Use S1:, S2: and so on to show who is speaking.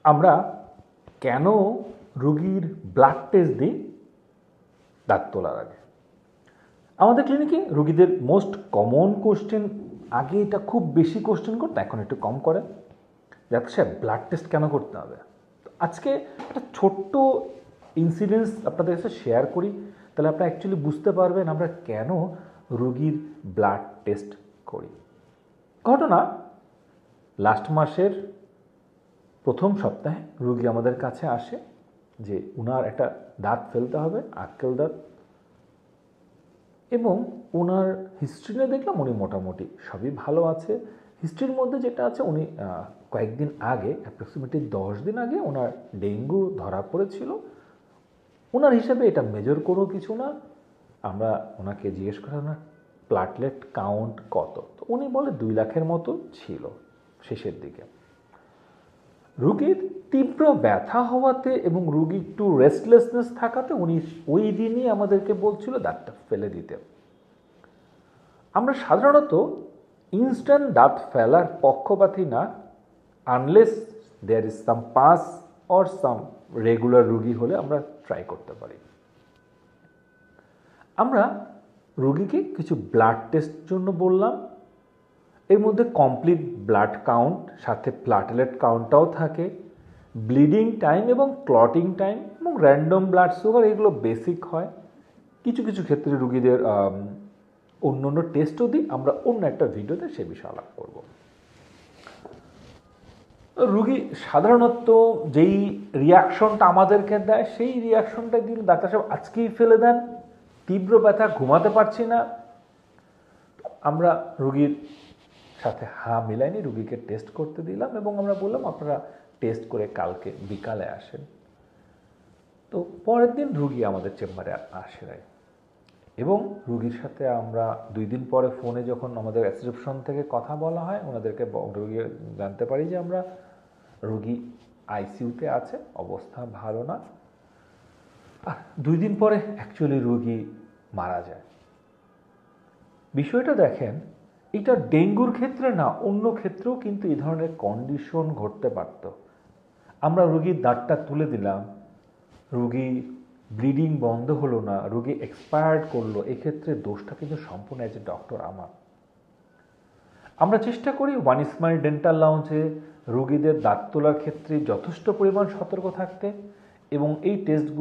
S1: আমরা কেন রোগীর ব্লাড টেস্ট দিই দাঁত তোলার আগে? আমাদের ক্লিনিকে রোগীদের মোস্ট কমন কোশ্চেন, আগে এটা খুব বেশি কোশ্চেন করতো, এখন একটু কম করে, ডাক্তার সাহেব ব্লাড টেস্ট কেন করতে হবে? আজকে একটা ছোট্ট ইনসিডেন্স আপনাদের কাছে শেয়ার করি, তাহলে আপনারা অ্যাকচুয়ালি বুঝতে পারবেন আমরা কেন রোগীর ব্লাড টেস্ট করি। ঘটনা, লাস্ট মাসের প্রথম সপ্তাহে রোগী আমাদের কাছে আসে যে ওনার একটা দাঁত ফেলতে হবে, আক্কেল দাঁত, এবং ওনার হিস্ট্রি নিয়ে দেখলাম উনি মোটামুটি সবই ভালো আছে। হিস্ট্রির মধ্যে যেটা আছে, উনি কয়েকদিন আগে, অ্যাপ্রক্সিমেটলি 10 দিন আগে ওনার ডেঙ্গু ধরা পড়েছিল। ওনার হিসাবে এটা মেজর কোনো কিছু না। আমরা ওনাকে জিজ্ঞেস করি ওনার প্লাটলেট কাউন্ট কত, তো উনি বলে 2 লাখের মতো ছিল শেষের দিকে। রুগীর তীব্র ব্যথা হওয়াতে এবং রুগীর একটু রেস্টলেসনেস থাকাতে উনি ওই দিনই আমাদেরকে বলছিল দাঁতটা ফেলে দিতে। আমরা সাধারণত ইনস্ট্যান্ট দাঁত ফেলার পক্ষপাতী না, unless there is some pus or some regular রুগী হলে আমরা ট্রাই করতে পারি। আমরা রুগীকে কিছু ব্লাড টেস্ট জন্য বললাম, এর মধ্যে কমপ্লিট ব্লাড কাউন্ট, সাথে প্লাটেলেট কাউন্টটাও থাকে, ব্লিডিং টাইম এবং ক্লটিং টাইম এবং র্যান্ডম ব্লাড সুগার, এগুলো বেসিক হয়। কিছু কিছু ক্ষেত্রে রুগীদের অন্য অন্য টেস্টও দিই, আমরা অন্য একটা ভিডিওতে সে বিষয়ে আলাপ করব। রুগী সাধারণত যেই রিয়াকশনটা আমাদেরকে দেয়, সেই রিয়াকশনটা দিন ডাক্তার সাহেব আজকেই ফেলে দেন, তীব্র ব্যথা, ঘুমাতে পারছি না। আমরা রুগীর সাথে মিলাইনি, রুগীকে টেস্ট করতে দিলাম এবং আমরা বললাম আপনারা টেস্ট করে কালকে বিকালে আসেন। তো পরের দিন রুগী আমাদের চেম্বারে আসে নাই, এবং রুগীর সাথে আমরা 2 দিন পরে ফোনে যখন আমাদের রিসেপশন থেকে কথা বলা হয়, ওনাদেরকে রুগী জানতে পারি যে আমরা রুগী আইসিইউতে আছে, অবস্থা ভালো না। আর 2 দিন পরে অ্যাকচুয়ালি রুগী মারা যায়। বিষয়টা দেখেন, এটা ডেঙ্গুর ক্ষেত্রে না, অন্য ক্ষেত্রেও কিন্তু এই ধরনের কন্ডিশন ঘটতে পারত। আমরা রুগীর দাঁতটা তুলে দিলাম, রুগী ব্লিডিং বন্ধ হলো না, রুগী এক্সপায়ার্ড করলো, এক্ষেত্রে দোষটা কিন্তু সম্পূর্ণ অ্যাজ এ ডক্টর আমার। আমরা চেষ্টা করি ওয়ান স্মাইল ডেন্টাল লাউঞ্জে রুগীদের দাঁত তোলার ক্ষেত্রে যথেষ্ট পরিমাণ সতর্ক থাকতে, এবং এই টেস্টগুলো